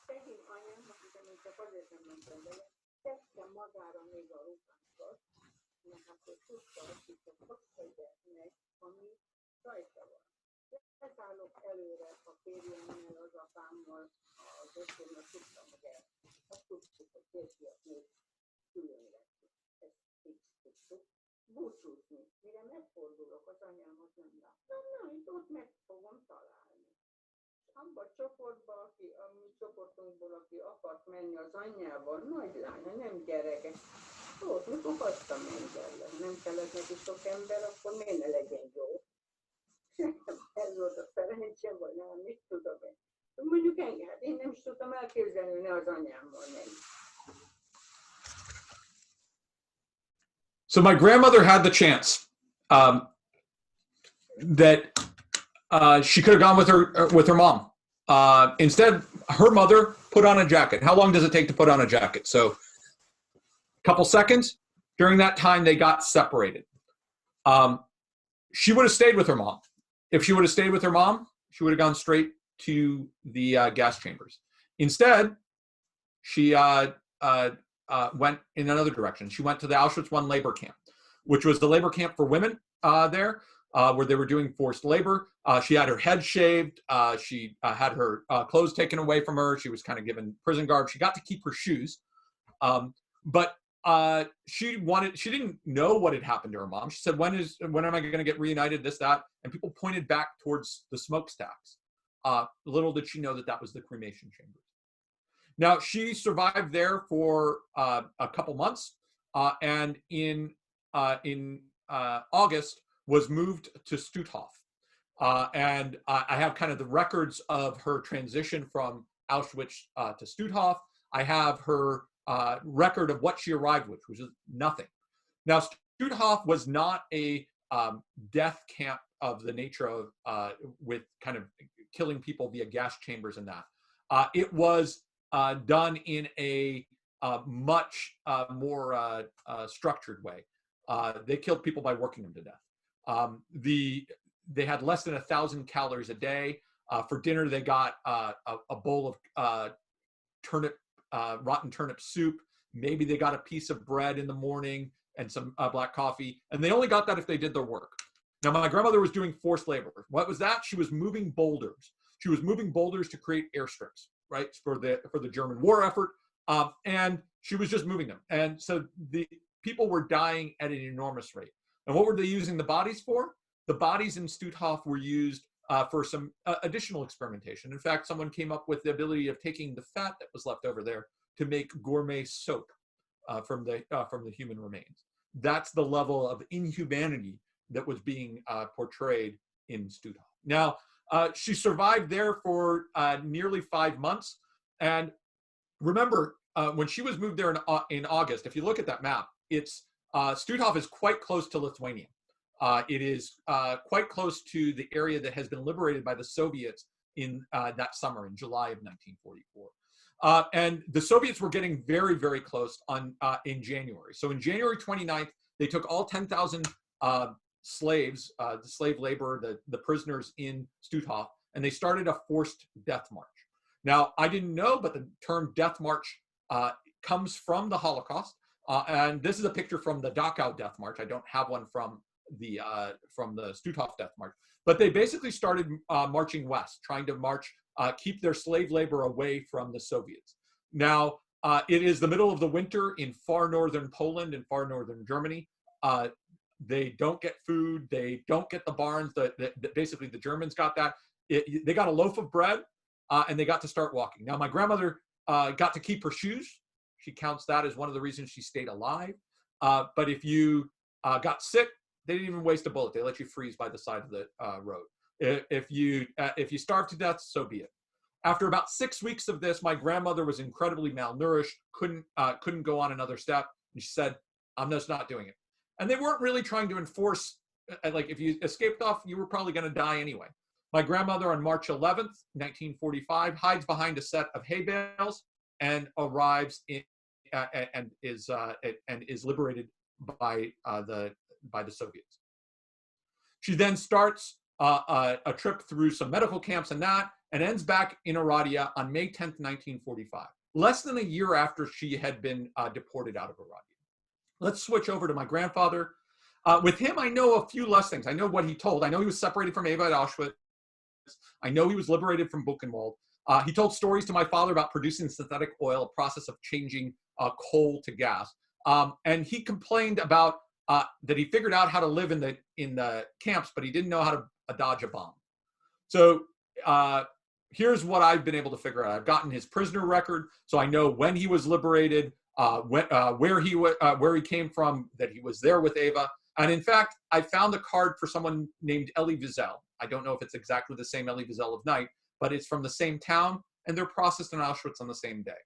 szegény anyám, akit még csak azért nem mentem bele, tette magára még a ruhákat, mert hát ő tudta, hogy csak azt tegye meg, ami rajta van. Leszállok előre a férjemmel, az apámmal, az öcsémmel, tudtam, hogy azt tudtuk, hogy férfiak még külön lettük. Ezt fix tudtuk. Búcsúzni. Mire megfordulok, az anyámat nem láttam. Na, itt ott meg fogom találni. Abba a csoportba, a mi csoportunkból, aki akart menni az anyjával, nagy lánya, nem gyerekek. Ott, mikor hagytam emberre. Nem kellett neki sok ember, akkor miért ne legyen jó? Ez volt a szerencse, vagy nem, mit tudom én. Mondjuk engem, hát én nem is tudtam elképzelni, hogy ne az anyámmal menni. So my grandmother had the chance that she could have gone with her mom. Instead, her mother put on a jacket. How long does it take to put on a jacket? So a couple seconds. During that time, they got separated. She would have stayed with her mom. If she would have stayed with her mom, she would have gone straight to the gas chambers. Instead, she went in another direction. She went to the Auschwitz I labor camp, which was the labor camp for women there, where they were doing forced labor. She had her head shaved. She had her clothes taken away from her. She was kind of given prison garb. She got to keep her shoes. But she didn't know what had happened to her mom. She said, when am I going to get reunited, this, that? And people pointed back towards the smokestacks. Little did she know that that was the cremation chambers. Now, she survived there for a couple months, and in August was moved to Stutthof. And I have kind of the records of her transition from Auschwitz to Stutthof. I have her record of what she arrived with, which is nothing. Now, Stutthof was not a death camp of the nature of with kind of killing people via gas chambers and that. It was done in a much more structured way. They killed people by working them to death. They had less than 1,000 calories a day. For dinner, they got a bowl of rotten turnip soup. Maybe they got a piece of bread in the morning and some black coffee. And they only got that if they did their work. Now, my grandmother was doing forced labor. What was that? She was moving boulders. She was moving boulders to create airstrips, right, for the German war effort. And she was just moving them. And so the people were dying at an enormous rate. And what were they using the bodies for? The bodies in Stutthof were used for some additional experimentation. In fact, someone came up with the ability of taking the fat that was left over there to make gourmet soap from the human remains. That's the level of inhumanity that was being portrayed in Stutthof. Now, she survived there for nearly 5 months. And remember, when she was moved there in August, if you look at that map, Stutthof is quite close to Lithuania. It is quite close to the area that has been liberated by the Soviets in that summer, in July of 1944. And the Soviets were getting very, very close in January. So in January 29th, they took all 10,000 slaves, the slave labor, the prisoners in Stutthof, and they started a forced death march. Now, I didn't know, but the term death march comes from the Holocaust. And this is a picture from the Dachau death march. I don't have one from the Stutthof death march. But they basically started marching west, trying to keep their slave labor away from the Soviets. Now, it is the middle of the winter in far northern Poland and far northern Germany. They don't get food. They don't get the barns. Basically, the Germans got that. They got a loaf of bread, and they got to start walking. Now, my grandmother got to keep her shoes. She counts that as one of the reasons she stayed alive. But if you got sick, they didn't even waste a bullet. They let you freeze by the side of the road. If you starved to death, so be it. After about 6 weeks of this, my grandmother was incredibly malnourished, couldn't go on another step, and she said, "I'm just not doing it." And they weren't really trying to enforce, like, if you escaped off, you were probably going to die anyway. My grandmother, on March 11th, 1945, hides behind a set of hay bales and arrives and is liberated by the Soviets. She then starts a trip through some medical camps and and ends back in Aradia on May 10th, 1945, less than a year after she had been deported out of Aradia. Let's switch over to my grandfather. With him, I know a few less things. I know what he told. I know he was separated from Eva at Auschwitz. I know he was liberated from Buchenwald. He told stories to my father about producing synthetic oil, a process of changing coal to gas. And he complained about that he figured out how to live in the camps, but he didn't know how to dodge a bomb. So here's what I've been able to figure out. I've gotten his prisoner record, so I know when he was liberated, where he came from, that he was there with Eva. And in fact, I found a card for someone named Elie Wiesel. I don't know if it's exactly the same Elie Wiesel of Night, but it's from the same town, and they're processed in Auschwitz on the same day.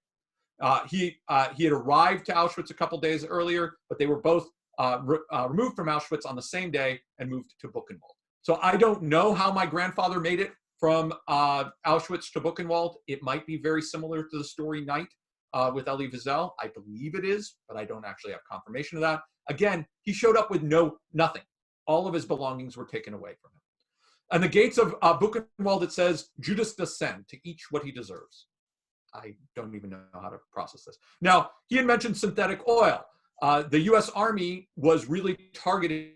He had arrived to Auschwitz a couple days earlier, but they were both removed from Auschwitz on the same day and moved to Buchenwald. So I don't know how my grandfather made it from Auschwitz to Buchenwald. It might be very similar to the story Night with Elie Wiesel. I believe it is, but I don't actually have confirmation of that. Again, he showed up with nothing. All of his belongings were taken away from him. On the gates of Buchenwald, it says, Judas descend, to each what he deserves. I don't even know how to process this. Now, he had mentioned synthetic oil. The U.S. Army was really targeting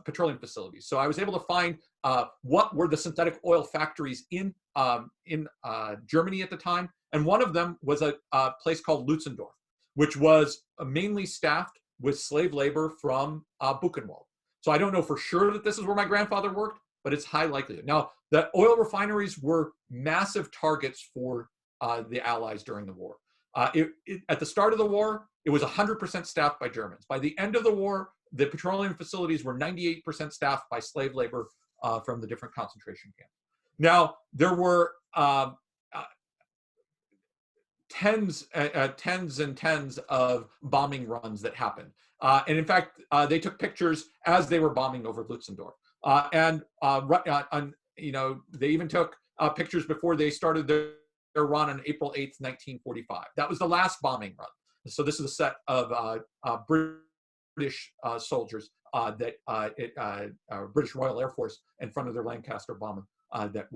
petroleum facilities. So I was able to find what were the synthetic oil factories in Germany at the time. And one of them was a place called Lutzendorf, which was mainly staffed with slave labor from Buchenwald. So I don't know for sure that this is where my grandfather worked, but it's high likelihood. Now, the oil refineries were massive targets for the Allies during the war. At the start of the war, it was 100% staffed by Germans. By the end of the war, the petroleum facilities were 98% staffed by slave labor from the different concentration camps. Now, there were tens and tens of bombing runs that happened. And in fact, they took pictures as they were bombing over Lutzendorf. They even took pictures before they started their run on April 8th, 1945. That was the last bombing run. So this is a set of British soldiers British Royal Air Force in front of their Lancaster bomber that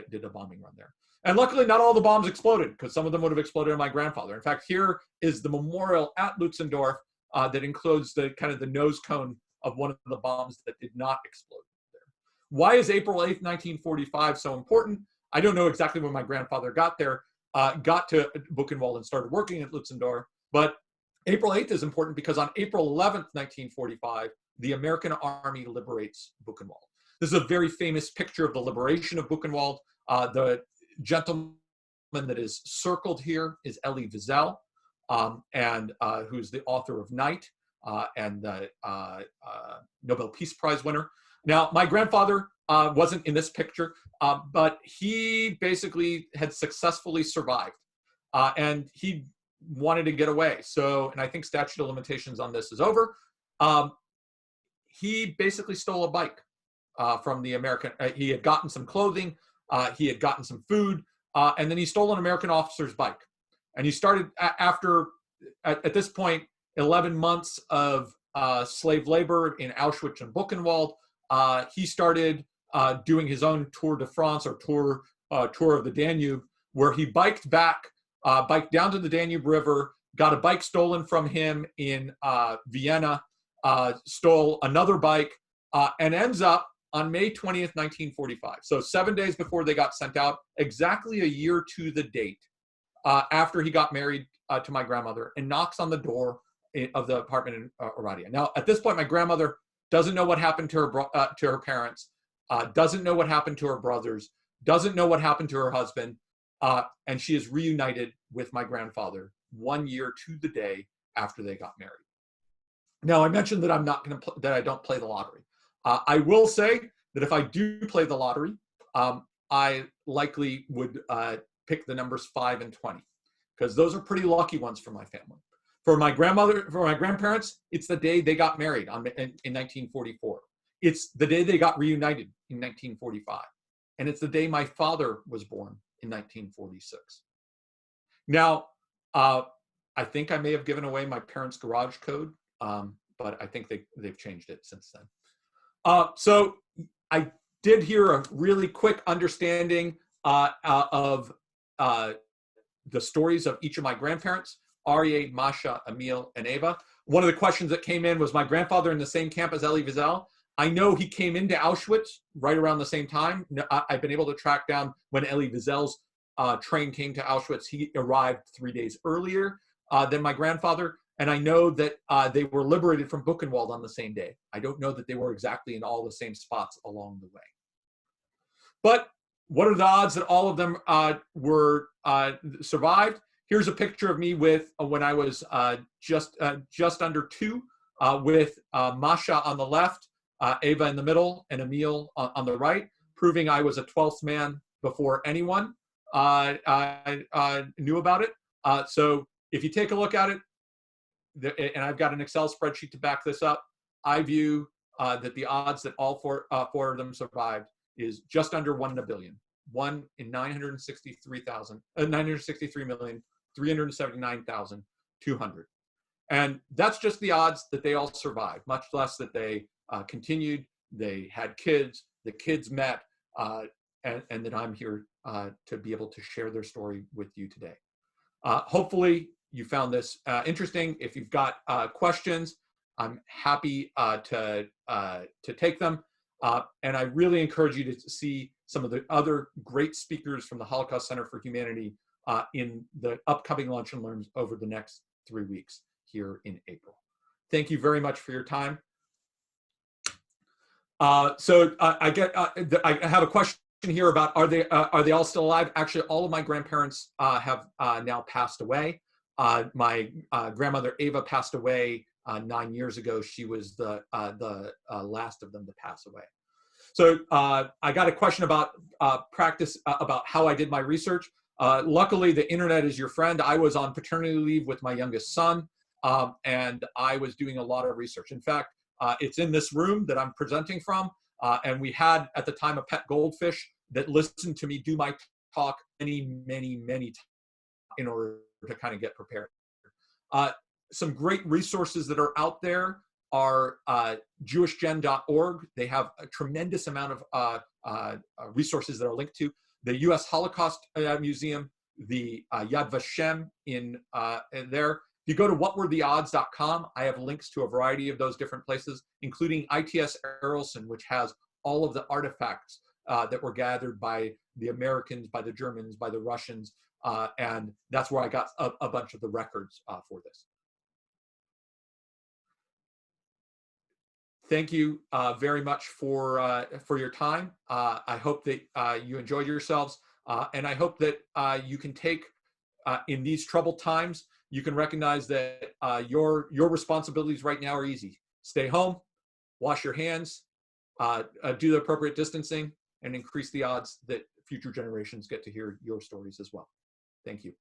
did a bombing run there. And luckily, not all the bombs exploded, because some of them would have exploded on my grandfather. In fact, here is the memorial at Lutzendorf that includes the kind of the nose cone of one of the bombs that did not explode there. Why is April 8th, 1945 so important? I don't know exactly when my grandfather got there, got to Buchenwald and started working at Lutzendorf, but April 8th is important because on April 11th, 1945, the American Army liberates Buchenwald. This is a very famous picture of the liberation of Buchenwald. The gentleman that is circled here is Elie Wiesel, and who's the author of Night and the Nobel Peace Prize winner. Now, my grandfather wasn't in this picture, but he basically had successfully survived, and he wanted to get away. So, and I think statute of limitations on this is over. He basically stole a bike from the American. He had gotten some clothing, he had gotten some food, and then he stole an American officer's bike. And he started at this point, 11 months of slave labor in Auschwitz and Buchenwald. He started doing his own Tour de France or tour of the Danube, where he biked down to the Danube River, got a bike stolen from him in Vienna, stole another bike, and ends up on May 20th, 1945. So 7 days before they got sent out, exactly a year to the date, after he got married to my grandmother, and knocks on the door of the apartment in Aradia. Now, at this point, my grandmother doesn't know what happened to her parents, doesn't know what happened to her brothers, doesn't know what happened to her husband, and she is reunited with my grandfather 1 year to the day after they got married. Now, I mentioned that that I don't play the lottery. I will say that if I do play the lottery, I likely would pick the numbers 5 and 20, because those are pretty lucky ones for my family. For my grandparents, it's the day they got married in 1944. It's the day they got reunited in 1945. And it's the day my father was born in 1946. Now, I think I may have given away my parents' garage code, but I think they've changed it since then. So did hear a really quick understanding of the stories of each of my grandparents, Aryeh, Masha, Emil, and Eva. One of the questions that came in was my grandfather in the same camp as Elie Wiesel. I know he came into Auschwitz right around the same time. I've been able to track down when Elie Wiesel's train came to Auschwitz. He arrived 3 days earlier than my grandfather. And I know that they were liberated from Buchenwald on the same day. I don't know that they were exactly in all the same spots along the way. But what are the odds that all of them were survived? Here's a picture of me with when I was just under 2, with Masha on the left, Eva in the middle, and Emil on the right, proving I was a 12th man before anyone knew about it. So if you take a look at it, and I've got an Excel spreadsheet to back this up, I view that the odds that all four of them survived is just under 1 in a billion. 1 in 963,379,200. And that's just the odds that they all survived, much less that they continued, they had kids, the kids met, and that I'm here to be able to share their story with you today. Hopefully you found this interesting. If you've got questions, I'm happy to take them. And I really encourage you to see some of the other great speakers from the Holocaust Center for Humanity in the upcoming Lunch and Learns over the next 3 weeks here in April. Thank you very much for your time. So I have a question here about are they all still alive? Actually, all of my grandparents have now passed away. My grandmother Eva passed away 9 years ago. She was the last of them to pass away. So I got a question about practice, about how I did my research. Luckily, the internet is your friend. I was on paternity leave with my youngest son, and I was doing a lot of research. In fact, it's in this room that I'm presenting from, and we had at the time a pet goldfish that listened to me do my talk many times in order to kind of get prepared. Some great resources that are out there are jewishgen.org. They have a tremendous amount of resources that are linked to the U.S. Holocaust Museum, the Yad Vashem in there. If you go to whatweretheodds.com, I have links to a variety of those different places, including ITS Erelson, which has all of the artifacts that were gathered by the Americans, by the Germans, by the Russians, and that's where I got a bunch of the records for this. Thank you very much for your time. I hope that you enjoyed yourselves, and I hope that you can take, in these troubled times, you can recognize that your responsibilities right now are easy. Stay home, wash your hands, do the appropriate distancing, and increase the odds that future generations get to hear your stories as well. Thank you.